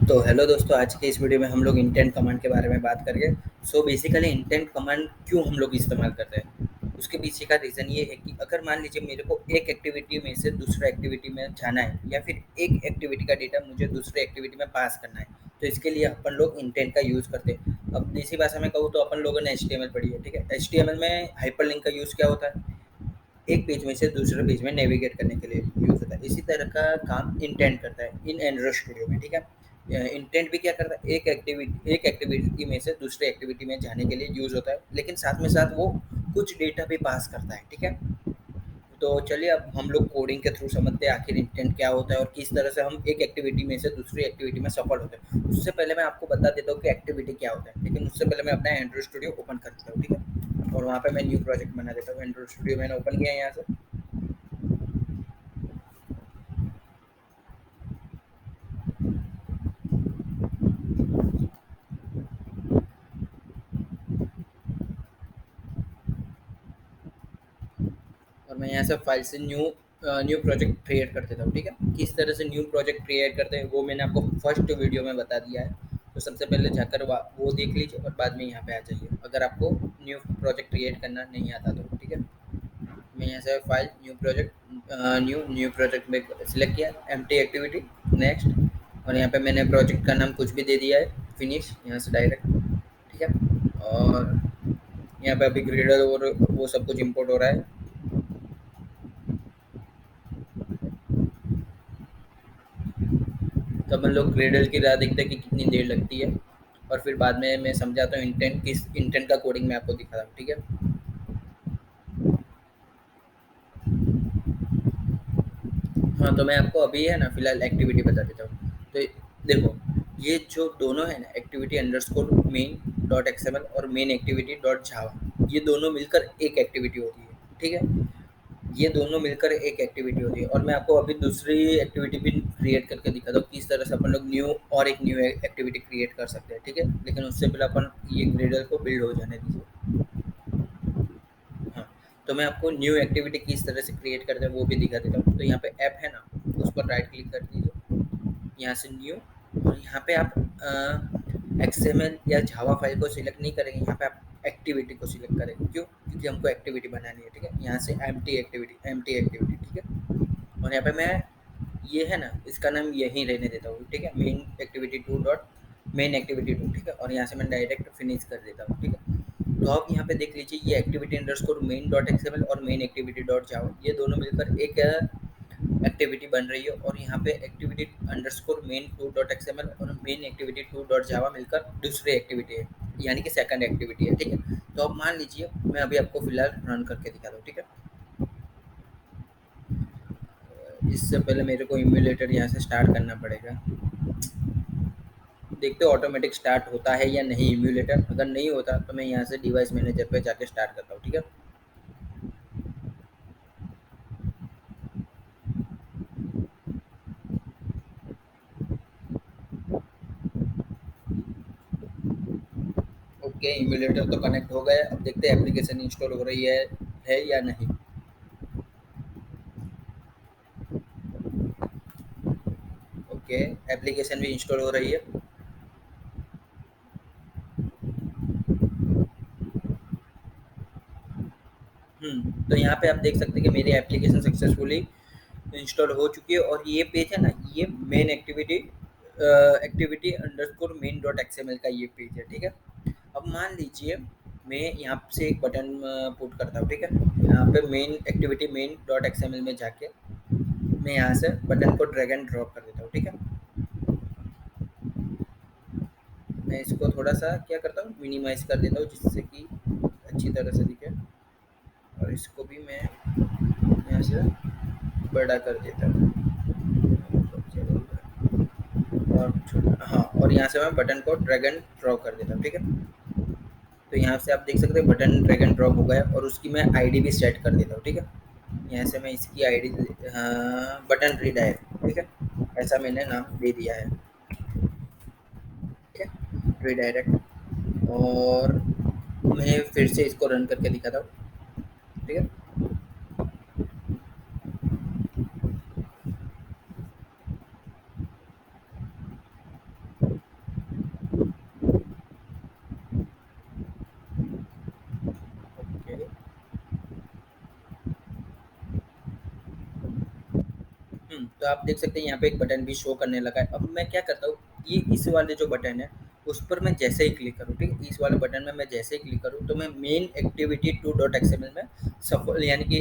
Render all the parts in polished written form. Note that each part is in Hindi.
तो हेलो दोस्तों, आज के इस वीडियो में हम लोग इंटेंट कमांड के बारे में बात करेंगे। बेसिकली इंटेंट कमांड क्यों हम लोग इस्तेमाल करते हैं, उसके पीछे का रीज़न ये है कि अगर मान लीजिए मेरे को एक एक्टिविटी में से दूसरे एक्टिविटी में जाना है, या फिर एक एक्टिविटी का डेटा मुझे दूसरे एक्टिविटी में पास करना है, तो इसके लिए अपन लोग इंटेंट का यूज़ करते हैं। अब देसी भाषा में कहूँ तो अपन लोगों ने HTML पढ़ी है, ठीक है। HTML में हाइपरलिंक का यूज़ क्या होता है? एक पेज में से दूसरे पेज में नेविगेट करने के लिए यूज़ होता है। इसी तरह का काम इंटेंट करता है इन एंड्रॉइड स्टूडियो में, ठीक है। इंटेंट भी क्या करता है, एक एक्टिविटी में से दूसरे एक्टिविटी में जाने के लिए यूज़ होता है, लेकिन साथ में साथ वो कुछ डेटा भी पास करता है, ठीक है। तो चलिए अब हम लोग कोडिंग के थ्रू समझते हैं आखिर इंटेंट क्या होता है और किस तरह से हम एक एक्टिविटी में से दूसरी एक्टिविटी में सफल होते हैं। उससे पहले मैं आपको बता देता हूँ कि एक्टिविटी क्या होता है, लेकिन उससे पहले मैं अपना एंड्रॉइड स्टूडियो ओपन कर देता हूँ, ठीक है। और वहाँ पे मैं न्यू प्रोजेक्ट बना देता हूँ। एंड्रॉइड स्टूडियो मैंने ओपन किया है यहाँ से। और मैं यहाँ से फाइल से न्यू प्रोजेक्ट क्रिएट कर देता हूँ, ठीक है। किस तरह से न्यू प्रोजेक्ट क्रिएट करते हैं वो मैंने आपको फर्स्ट वीडियो में बता दिया है। तो सबसे पहले जाकर वो देख लीजिए और बाद में यहाँ पे आ जाइए, अगर आपको न्यू प्रोजेक्ट क्रिएट करना नहीं आता तो, ठीक है। मैं यहाँ से फाइल न्यू प्रोजेक्ट में सिलेक्ट किया, एम्प्टी एक्टिविटी, नेक्स्ट। और यहाँ पे मैंने प्रोजेक्ट का नाम कुछ भी दे दिया है, फिनिश, यहाँ से डायरेक्ट, ठीक है। और यहाँ पे अभी ग्रेडर और वो सब कुछ इंपोर्ट हो रहा है। तो अपन लोग ग्रेडल की राह देखते हैं कि कितनी देर लगती है, और फिर बाद में मैं समझाता हूँ इंटेंट का कोडिंग मैं आपको दिखाता हूँ, ठीक है। हाँ, तो मैं आपको अभी है ना फिलहाल एक्टिविटी बता देता हूँ। तो देखो, ये जो दोनों है ना, activity underscore main dot XML और मेन एक्टिविटी डॉट जावा, ये दोनों मिलकर एक एक्टिविटी होती है, ठीक है। ये दोनों मिलकर एक एक्टिविटी होती है, और मैं आपको अभी दूसरी एक्टिविटी भी क्रिएट करके दिखाता हूँ किस तरह से अपन लोग न्यू एक्टिविटी क्रिएट कर सकते हैं, ठीक है। लेकिन उससे पहले अपन ये ग्रेडर को बिल्ड हो जाने दीजिए। हाँ, तो मैं आपको न्यू एक्टिविटी किस तरह से क्रिएट करते हैं वो भी दिखा देता हूँ। तो यहाँ पे ऐप है ना, उस पर राइट क्लिक कर दीजिए, यहाँ से न्यू। और यहाँ पे आप एक्सएमएल या जावा फाइल को सिलेक्ट नहीं करेंगे, यहाँ पे आप एक्टिविटी को सिलेक्ट करेंगे। क्यों? क्योंकि हमको एक्टिविटी बनानी है, ठीक है। यहाँ से एम्प्टी एक्टिविटी, ठीक है। और यहाँ पे मैं ये है ना, इसका नाम यहीं रहने देता हूँ, ठीक है। मेन एक्टिविटी टू, ठीक है। और यहाँ से मैं डायरेक्ट फिनिश कर देता हूँ, ठीक है। तो आप यहाँ पे देख लीजिए, ये activity underscore main dot XML और मेन एक्टिविटी डॉट जावा, ये दोनों मिलकर एक एक्टिविटी बन रही है। और यहाँ पे activity underscore main two dot XML और main activity two dot Java मिलकर दूसरी एक्टिविटी है, यानी कि सेकंड एक्टिविटी है, ठीक है। तो अब मान लीजिए मैं अभी आपको फिलहाल रन करके दिखा दूँ, ठीक है। इससे पहले मेरे को इम्यूलेटर यहाँ से स्टार्ट करना पड़ेगा। देखते हो ऑटोमेटिक स्टार्ट होता है या नहीं इम्यूलेटर। अगर नहीं होता तो मैं यहाँ से डिवाइस मैनेजर पे जाके स्टार्ट करता हूँ, ठीक है। ओके, इम्यूलेटर तो कनेक्ट हो गया। अब देखते हैं एप्लीकेशन इंस्टॉल हो रही है या नहीं। ओके, एप्लीकेशन भी इंस्टॉल हो रही है। तो यहाँ पे आप देख सकते हैं कि मेरी एप्लीकेशन सक्सेसफुली इंस्टॉल हो चुकी है। और ये पेज है ना, ये main activity underscore main dot XML का ये पेज है, ठीक है। अब मान लीजिए मैं यहाँ से एक बटन पुट करता हूँ, ठीक है। यहाँ पे मेन डॉट एक्सएमएल में जाके मैं यहाँ से बटन को ड्रैग एंड ड्रॉप कर देता हूँ, ठीक है। मैं इसको थोड़ा सा क्या करता हूँ, मिनिमाइज कर देता हूँ जिससे कि अच्छी तरह से दिखे। और इसको भी मैं यहाँ से बड़ा कर देता हूँ। और हाँ, और यहाँ से मैं बटन को ड्रैग एंड ड्रॉप कर देता हूँ, ठीक है। तो यहाँ से आप देख सकते हैं बटन ड्रैग एंड ड्रॉप हो गया, और उसकी मैं आईडी भी सेट कर देता हूँ, ठीक है। यहाँ से मैं इसकी आईडी बटन रीडायरेक्ट, ठीक है, ऐसा मैंने नाम दे दिया है, ठीक है, रीडायरेक्ट। और मैं फिर से इसको रन करके दिखाता हूँ, ठीक है। तो आप देख सकते हैं यहाँ पे एक बटन भी शो करने लगा है। अब मैं क्या करता हूँ, ये इस वाले जो बटन है उस पर मैं जैसे ही क्लिक करूँ, ठीक है, इस वाले बटन में मैं जैसे ही क्लिक करूँ तो मैं main activity two dot XML में सफल यानी कि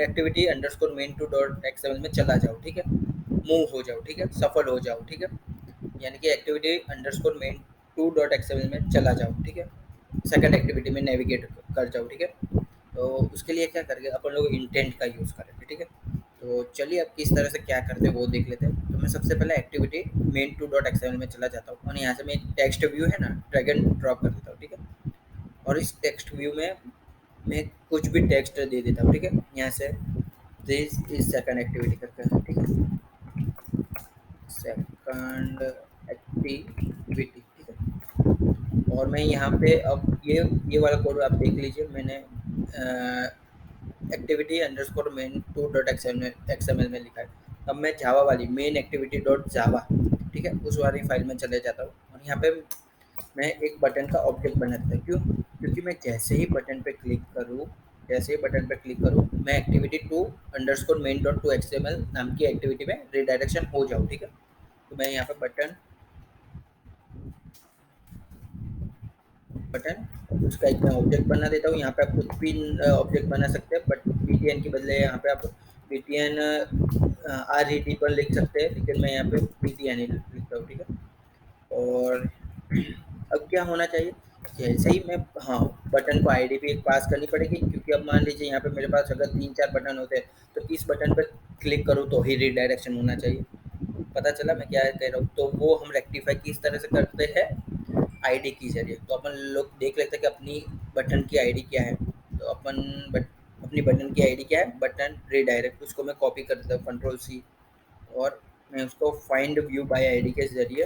activity underscore main two dot XML में चला जाऊँ, ठीक है, मूव हो जाऊँ, ठीक है, सफल हो जाऊँ, ठीक है, यानी कि activity underscore main two dot XML में चला जाऊँ, ठीक है, सेकंड एक्टिविटी में नेविगेट कर जाऊँ, ठीक है। तो उसके लिए क्या करेंगे, अपन लोग इंटेंट का यूज़ करेंगे, ठीक है। तो चलिए अब किस तरह से क्या करते हैं वो देख लेते हैं। तो मैं सबसे पहले activity main two dot XML में चला जाता हूँ और यहाँ से मैं टेक्स्ट व्यू है ना, ड्रैग एंड ड्रॉप कर देता हूँ, ठीक है। और इस टेक्स्ट व्यू में मैं कुछ भी टेक्स्ट दे देता हूँ, ठीक है, यहाँ से दिस इज सेकंड एक्टिविटी करके, ठीक है, सेकंड एक्टिविटी, ठीक है। और मैं यहाँ पे अब ये वाला कोड आप देख लीजिए, मैंने activity underscore main two dot XML में लिखा है। अब मैं जावा वाली मेन एक्टिविटी डॉट जावा, ठीक है, उस वाली फाइल में चले जाता हूँ और यहाँ पे मैं एक बटन का ऑब्जेक्ट बना देता हूँ। क्यों? क्योंकि मैं जैसे ही बटन पे क्लिक करूँ, जैसे ही बटन पे क्लिक करूँ मैं activity two underscore main dot two XML नाम की एक्टिविटी में रिडायरेक्शन हो जाऊँ, ठीक है। तो मैं यहाँ पे बटन बटन उसका एक मैं ऑब्जेक्ट बना देता हूँ। यहाँ पे आप कुछ भी ऑब्जेक्ट बना सकते हैं, बट बीटीएन के बदले यहाँ पे आप बीटीएन आर ई डी पर लिख सकते हैं, लेकिन मैं यहाँ पे बीटीएन ही लिखता हूँ, ठीक है। और अब क्या होना चाहिए, जैसे ही मैं, हाँ, बटन को आईडी भी एक पास करनी पड़ेगी, क्योंकि अब मान लीजिए यहाँ पे मेरे पास अगर 3-4 बटन होते हैं तो किस बटन पर क्लिक करूँ तो ही रिडायरेक्शन होना चाहिए। पता चला मैं क्या कह रहा हूँ। तो वो हम रेक्टिफाई किस तरह से करते हैं, आईडी के ज़रिए। तो अपन लोग देख लेते हैं कि अपनी बटन की आईडी क्या है। तो अपनी बटन की आईडी क्या है, बटन रीडायरेक्ट, उसको मैं कॉपी कर देता हूँ कंट्रोल सी, और मैं उसको फाइंड व्यू बाय आईडी के ज़रिए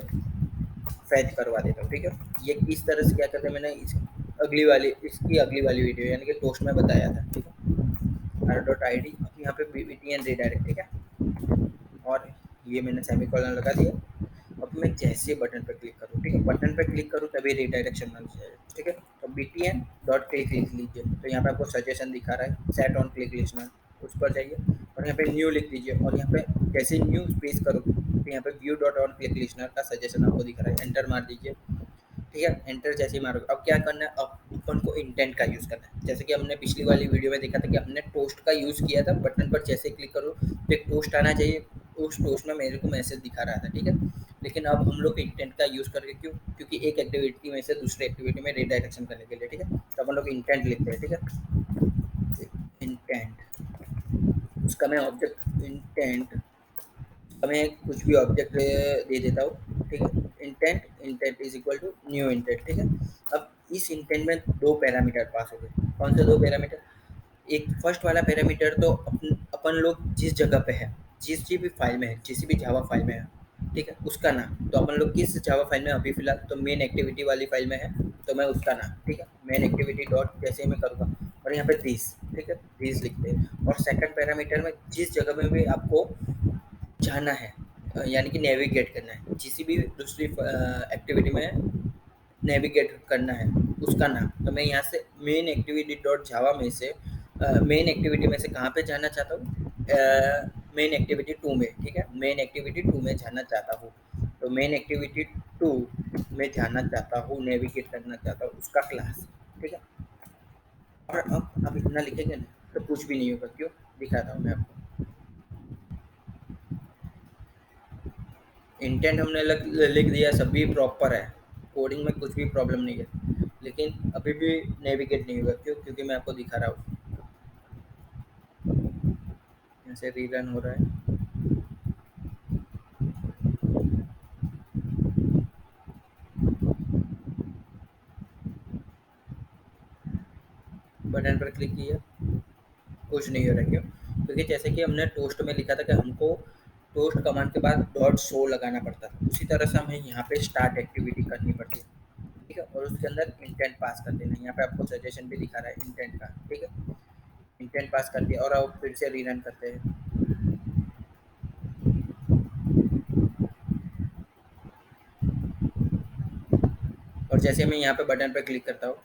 फैच करवा देता हूँ, ठीक है। ये किस तरह से क्या करते हैं मैंने इसकी अगली वाली वीडियो यानी कि टोस्ट में बताया था, ठीक है। आर डॉट आई डी, यहाँ पे बी टी एन रीडायरेक्ट, ठीक है। और ये मैंने सेमीकोलन लगा दिया। अब मैं जैसे बटन पर क्लिक करूँ, ठीक है, बटन पर क्लिक करूँ तभी रिडायरेक्शन मिल जाएगा, ठीक है। तो B T N dot click लिख लीजिए। तो यहाँ पे आपको सजेशन दिखा रहा है सेट ऑन क्लिक लिस्टनर, उस पर जाइए और यहाँ पे न्यू लिख दीजिए। और यहाँ पे जैसे न्यू स्पेस करो तो यहाँ पे view dot on click listener का सजेशन आपको दिख रहा है, एंटर मार दीजिए, ठीक है। एंटर जैसे ही मारोगे, अब क्या करना है, अब अपन को इंटेंट का यूज़ करना है। जैसे कि हमने पिछली वाली वीडियो में देखा था कि हमने टोस्ट का यूज़ किया था, बटन पर जैसे क्लिक करो तो एक टोस्ट आना चाहिए, उस टोस्ट में मेरे को मैसेज दिखा रहा था, ठीक है। लेकिन अब हम लोग इंटेंट का यूज़ करके, क्यों, क्योंकि एक एक्टिविटी में से दूसरी एक्टिविटी में रिडायरेक्शन करने के लिए, ठीक है। तो अपन लोग इंटेंट लिखते हैं, ठीक है, इंटेंट, उसका मैं ऑब्जेक्ट इंटेंट, मैं कुछ भी ऑब्जेक्ट दे देता हूँ, ठीक है। Intent is equal to new intent, ठीक है। अब इस इंटेंट में दो पैरामीटर पास हो गए। कौन से दो पैरामीटर, एक फर्स्ट वाला पैरामीटर तो अपन लोग जिस जगह पे है, जिस भी फाइल में है, किसी भी जावा फाइल में है, ठीक है, उसका नाम। तो अपन लोग किस जावा फाइल में अभी फिलहाल तो मेन एक्टिविटी वाली फाइल में है, तो मैं उसका नाम, ठीक है, मेन एक्टिविटी डॉट जैसे ही मैं करूँगा और यहाँ पे दिस, ठीक है, दिस लिखते हैं। और सेकंड पैरामीटर में जिस जगह में भी आपको जाना है, यानी कि नेविगेट करना है, किसी भी दूसरी एक्टिविटी में नेविगेट करना है, उसका नाम। तो मैं यहाँ से मेन एक्टिविटी डॉट जावा में से मेन एक्टिविटी में से कहाँ पे जाना चाहता हूँ, मेन एक्टिविटी टू में, ठीक है, मेन एक्टिविटी टू में जाना चाहता हूँ। तो मेन एक्टिविटी टू में जाना चाहता हूँ, नेविगेट करना चाहता हूँ, उसका क्लास, ठीक है। और अब इतना लिखेंगे ना तो कुछ भी नहीं होगा। क्यों, दिखाता हूँ मैं आपको। इंटेंट हमने लिख दिया, सभी प्रॉपर है, कोडिंग में कुछ भी प्रॉब्लम नहीं है, लेकिन अभी भी नेविगेट नहीं हुआ। क्यों, क्योंकि मैं आपको दिखा रहा हूँ, यहाँ से रीरन हो रहा है। बटन पर क्लिक किया, कुछ नहीं हो रहा। क्यों, क्योंकि जैसे कि हमने टोस्ट में लिखा था कि हमको टोस्ट कमांड के बाद डॉट शो लगाना पड़ता था, उसी तरह से हमें यहाँ पे स्टार्ट एक्टिविटी करनी पड़ती है, ठीक है। और उसके अंदर इंटेंट पास कर देना। यहाँ पे आपको सजेशन भी दिखा रहा है इंटेंट का, ठीक है। इंटेंट पास कर दिया और अब फिर से रीरन करते हैं। और जैसे मैं यहाँ पे बटन पर क्लिक करता हूँ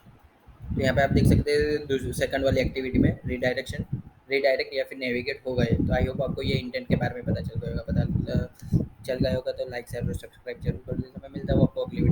तो यहाँ पे आप देख सकते हैं सेकंड वाली एक्टिविटी में रिडायरेक्ट या फिर नेविगेट हो गए। तो आई होप आपको ये इंटेंट के बारे में पता चल गया होगा। चल गया होगा तो लाइक शेयर और सब्सक्राइब जरूर कर लीजिएगा। मैं मिलता हूँ आपको अगली वीडियो